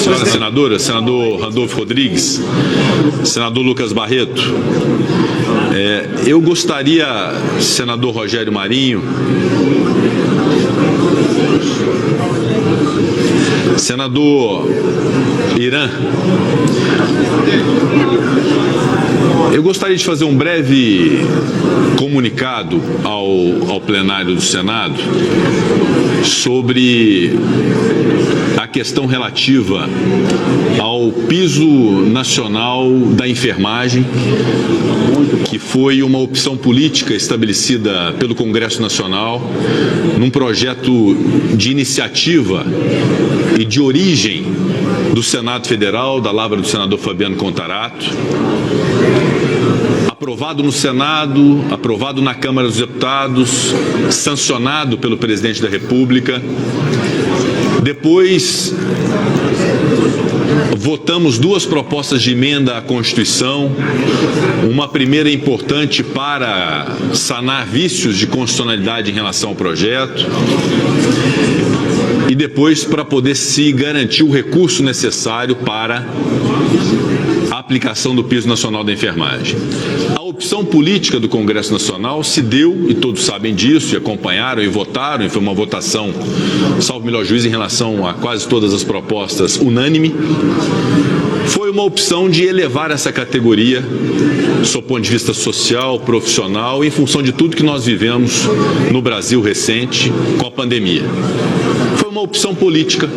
senhora senadora, senador Randolfo Rodrigues, senador Lucas Barreto, eu gostaria, senador Rogério Marinho, senador Irã, eu gostaria de fazer um breve comunicado ao plenário do Senado sobre a questão relativa ao piso nacional da enfermagem, que foi uma opção política estabelecida pelo Congresso Nacional num projeto de iniciativa e de origem do Senado Federal, da lavra do senador Fabiano Contarato, aprovado no Senado, aprovado na Câmara dos Deputados, sancionado pelo presidente da República. Depois, votamos duas propostas de emenda à Constituição, uma primeira importante para sanar vícios de constitucionalidade em relação ao projeto, e depois para poder se garantir o recurso necessário para a aplicação do piso nacional da enfermagem. A opção política do Congresso Nacional se deu, e todos sabem disso, e acompanharam e votaram, e foi uma votação, salvo melhor juízo, em relação a quase todas as propostas, unânime. Foi uma opção de elevar essa categoria, do seu ponto de vista social, profissional, em função de tudo que nós vivemos no Brasil recente com a pandemia. Foi uma opção política,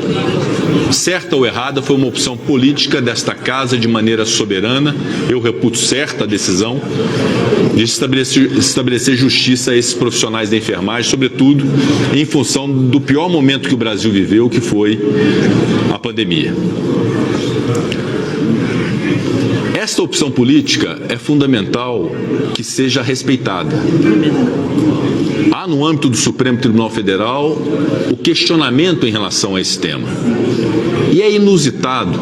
certa ou errada, foi uma opção política desta casa de maneira soberana. Eu reputo certa a decisão de estabelecer justiça a esses profissionais da enfermagem, sobretudo em função do pior momento que o Brasil viveu, que foi a pandemia. Esta opção política é fundamental que seja respeitada. Há no âmbito do Supremo Tribunal Federal o questionamento em relação a esse tema. E é inusitado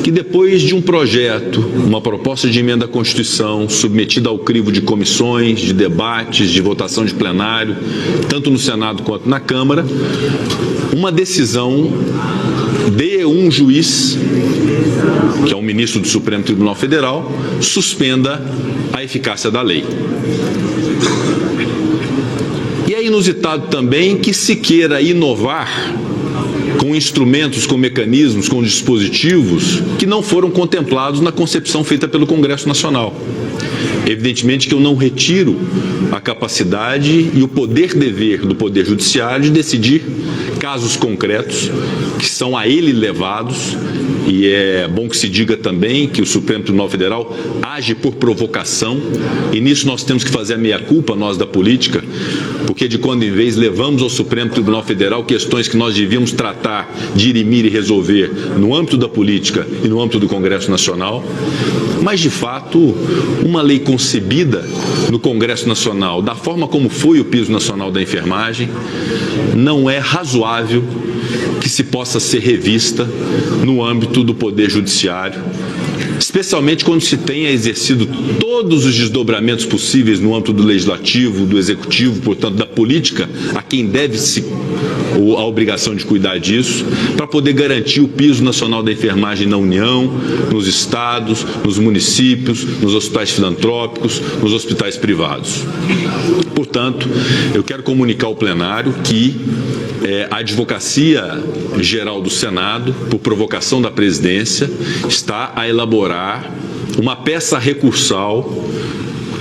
que depois de um projeto, uma proposta de emenda à Constituição, submetida ao crivo de comissões, de debates, de votação de plenário, tanto no Senado quanto na Câmara, uma decisão de um juiz, que é o ministro do Supremo Tribunal Federal, suspenda a eficácia da lei. E é inusitado também que se queira inovar com instrumentos, com mecanismos, com dispositivos que não foram contemplados na concepção feita pelo Congresso Nacional. Evidentemente que eu não retiro a capacidade e o poder-dever do Poder Judiciário de decidir casos concretos que são a ele levados, e é bom que se diga também que o Supremo Tribunal Federal age por provocação, e nisso nós temos que fazer a meia-culpa, nós da política, porque de quando em vez levamos ao Supremo Tribunal Federal questões que nós devíamos tratar, dirimir e resolver no âmbito da política e no âmbito do Congresso Nacional. Mas, de fato, uma lei concebida no Congresso Nacional, da forma como foi o piso nacional da enfermagem, não é razoável que se possa ser revista no âmbito do Poder Judiciário, especialmente quando se tenha exercido todos os desdobramentos possíveis no âmbito do Legislativo, do Executivo, portanto, da política, a quem deve-se a obrigação de cuidar disso, para poder garantir o piso nacional da enfermagem na União, nos estados, nos municípios, nos hospitais filantrópicos, nos hospitais privados. Portanto, eu quero comunicar ao plenário que a Advocacia Geral do Senado, por provocação da presidência, está a elaborar uma peça recursal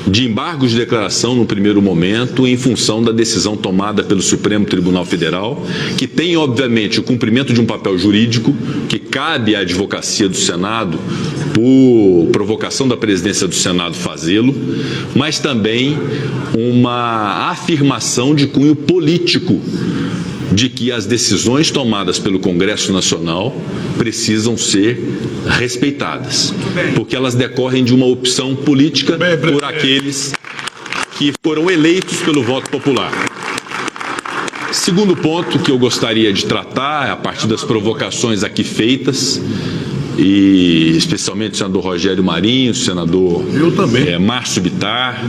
de embargos de declaração no primeiro momento, em função da decisão tomada pelo Supremo Tribunal Federal, que tem, obviamente, o cumprimento de um papel jurídico que cabe à Advocacia do Senado, por provocação da presidência do Senado, fazê-lo, mas também uma afirmação de cunho político de que as decisões tomadas pelo Congresso Nacional precisam ser respeitadas, porque elas decorrem de uma opção política por aqueles que foram eleitos pelo voto popular. Segundo ponto que eu gostaria de tratar, a partir das provocações aqui feitas, e especialmente o senador Rogério Marinho, o senador Márcio Bittar,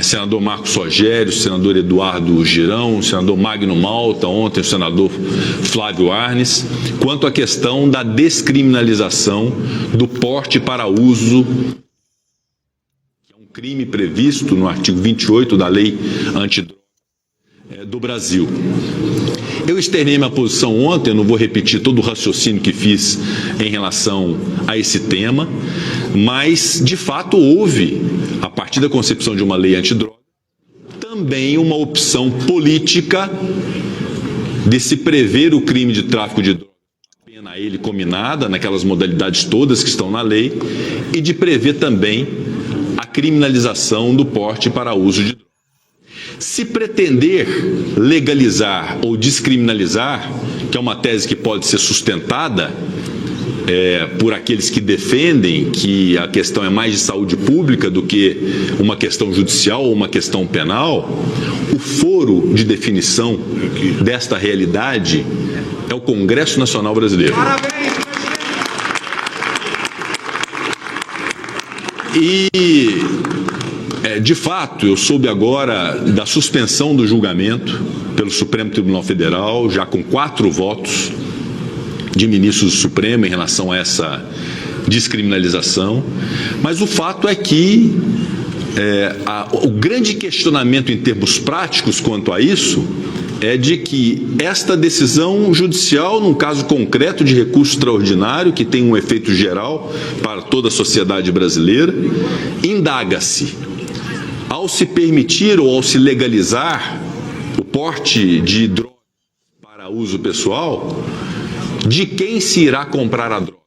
senador Marcos Rogério, senador Eduardo Girão, senador Magno Malta, ontem o senador Flávio Arnes, quanto à questão da descriminalização do porte para uso, que é um crime previsto no artigo 28 da Lei Antidrogas do Brasil. Eu externei minha posição ontem, não vou repetir todo o raciocínio que fiz em relação a esse tema, mas, de fato, houve, a partir da concepção de uma lei antidroga, também uma opção política de se prever o crime de tráfico de drogas, pena a ele cominada, naquelas modalidades todas que estão na lei, e de prever também a criminalização do porte para uso de drogas. Se pretender legalizar ou descriminalizar, que é uma tese que pode ser sustentada por aqueles que defendem que a questão é mais de saúde pública do que uma questão judicial ou uma questão penal, o foro de definição desta realidade é o Congresso Nacional Brasileiro. Parabéns, de fato, eu soube agora da suspensão do julgamento pelo Supremo Tribunal Federal, já com 4 votos de ministros do Supremo em relação a essa descriminalização, mas o fato é que o grande questionamento em termos práticos quanto a isso é de que esta decisão judicial, num caso concreto de recurso extraordinário, que tem um efeito geral para toda a sociedade brasileira, indaga-se, ao se permitir ou ao se legalizar o porte de drogas para uso pessoal, de quem se irá comprar a droga?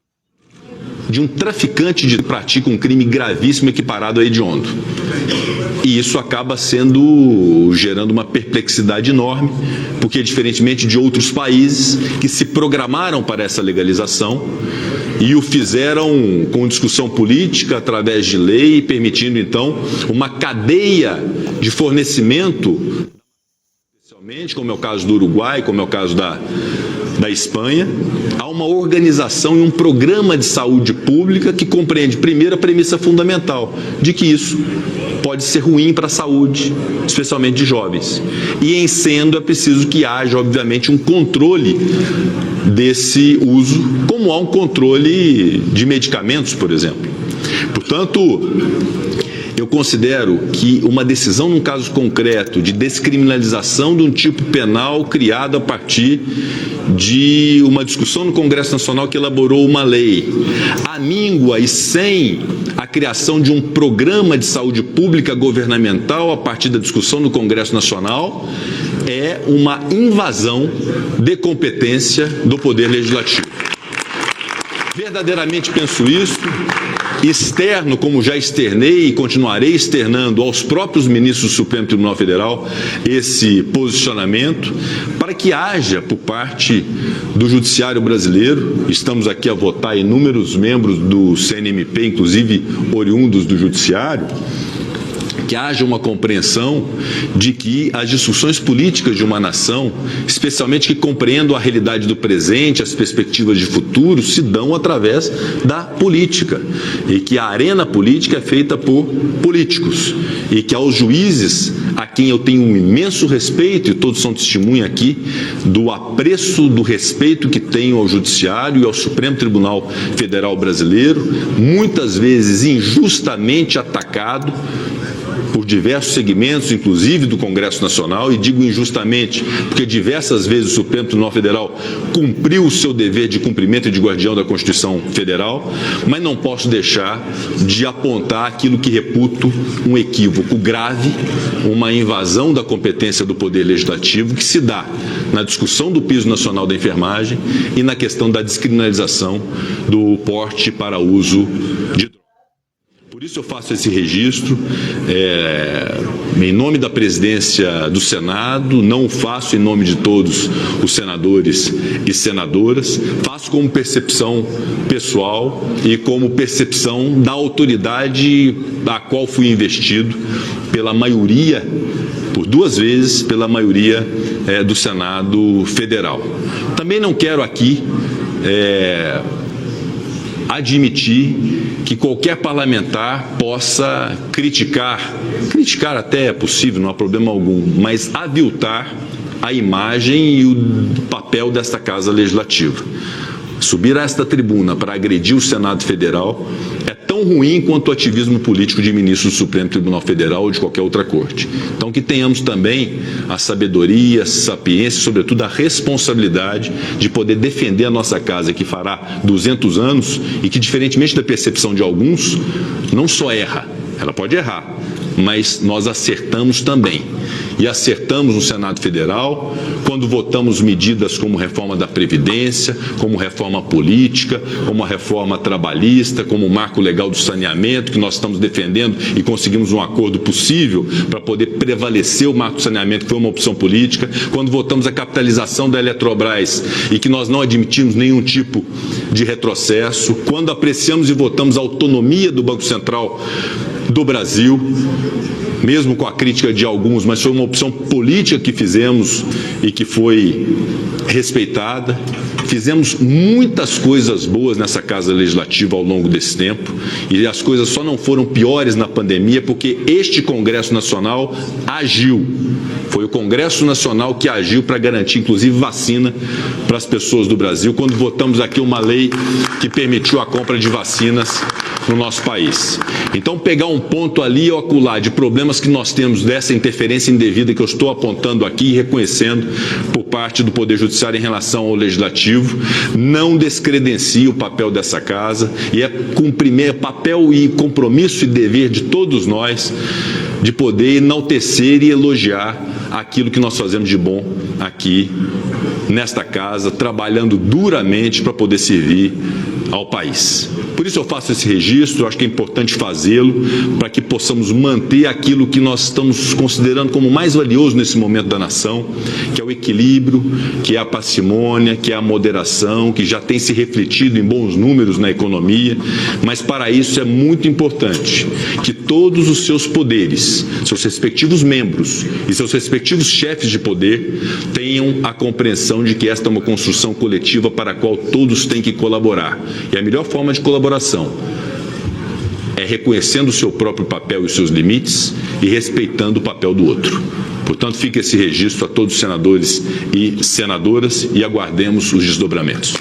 De um traficante que pratica um crime gravíssimo equiparado a hediondo. E isso acaba gerando uma perplexidade enorme, porque, diferentemente de outros países que se programaram para essa legalização e o fizeram com discussão política, através de lei, permitindo, então, uma cadeia de fornecimento, especialmente, como é o caso do Uruguai, como é o caso da Espanha, há uma organização e um programa de saúde pública que compreende, primeiro, a premissa fundamental de que isso pode ser ruim para a saúde, especialmente de jovens. E, em sendo, é preciso que haja, obviamente, um controle desse uso, como há um controle de medicamentos, por exemplo. Portanto, eu considero que uma decisão num caso concreto de descriminalização de um tipo penal criado a partir de uma discussão no Congresso Nacional que elaborou uma lei, amíngua e sem a criação de um programa de saúde pública governamental a partir da discussão no Congresso Nacional, é uma invasão de competência do Poder Legislativo. Verdadeiramente penso isso, externo, como já externei e continuarei externando aos próprios ministros do Supremo Tribunal Federal esse posicionamento, para que haja, por parte do Judiciário brasileiro, estamos aqui a votar inúmeros membros do CNMP, inclusive oriundos do Judiciário, que haja uma compreensão de que as discussões políticas de uma nação, especialmente que compreendam a realidade do presente, as perspectivas de futuro, se dão através da política, e que a arena política é feita por políticos, e que aos juízes, a quem eu tenho um imenso respeito, e todos são testemunha aqui, do apreço, do respeito que tenho ao Judiciário e ao Supremo Tribunal Federal Brasileiro, muitas vezes injustamente atacado por diversos segmentos, inclusive do Congresso Nacional, e digo injustamente, porque diversas vezes o Supremo Tribunal Federal cumpriu o seu dever de cumprimento e de guardião da Constituição Federal, mas não posso deixar de apontar aquilo que reputo um equívoco grave, uma invasão da competência do Poder Legislativo que se dá na discussão do piso nacional da enfermagem e na questão da descriminalização do porte para uso de drogas. Por isso eu faço esse registro em nome da presidência do Senado, não o faço em nome de todos os senadores e senadoras, faço como percepção pessoal e como percepção da autoridade a qual fui investido pela maioria, por 2 vezes, pela maioria do Senado Federal. Também não quero aqui admitir que qualquer parlamentar possa criticar até é possível, não há problema algum, mas aviltar a imagem e o papel desta Casa Legislativa. Subir a esta tribuna para agredir o Senado Federal é tão ruim quanto o ativismo político de ministros do Supremo Tribunal Federal ou de qualquer outra corte. Então, que tenhamos também a sabedoria, a sapiência, sobretudo a responsabilidade de poder defender a nossa casa, que fará 200 anos e que, diferentemente da percepção de alguns, não só erra, ela pode errar, mas nós acertamos também. E acertamos no Senado Federal quando votamos medidas como reforma da Previdência, como reforma política, como a reforma trabalhista, como o marco legal do saneamento, que nós estamos defendendo e conseguimos um acordo possível para poder prevalecer o marco do saneamento, que foi uma opção política, quando votamos a capitalização da Eletrobras e que nós não admitimos nenhum tipo de retrocesso, quando apreciamos e votamos a autonomia do Banco Central do Brasil, mesmo com a crítica de alguns, mas foi uma opção política que fizemos e que foi respeitada. Fizemos muitas coisas boas nessa Casa Legislativa ao longo desse tempo e as coisas só não foram piores na pandemia porque este Congresso Nacional agiu. Foi o Congresso Nacional que agiu para garantir, inclusive, vacina para as pessoas do Brasil, quando votamos aqui uma lei que permitiu a compra de vacinas no nosso país. Então, pegar um ponto ali ou acolá de problemas que nós temos dessa interferência indevida que eu estou apontando aqui e reconhecendo por parte do Poder Judiciário em relação ao Legislativo, não descredencia o papel dessa Casa e é cumprimento, papel e compromisso e dever de todos nós de poder enaltecer e elogiar aquilo que nós fazemos de bom aqui nesta Casa, trabalhando duramente para poder servir ao país. Por isso eu faço esse registro, eu acho que é importante fazê-lo para que possamos manter aquilo que nós estamos considerando como mais valioso nesse momento da nação, que é o equilíbrio, que é a parcimônia, que é a moderação, que já tem se refletido em bons números na economia, mas para isso é muito importante que todos os seus poderes, seus respectivos membros e seus respectivos chefes de poder tenham a compreensão de que esta é uma construção coletiva para a qual todos têm que colaborar. E a melhor forma de colaboração é reconhecendo o seu próprio papel e os seus limites e respeitando o papel do outro. Portanto, fica esse registro a todos os senadores e senadoras e aguardemos os desdobramentos.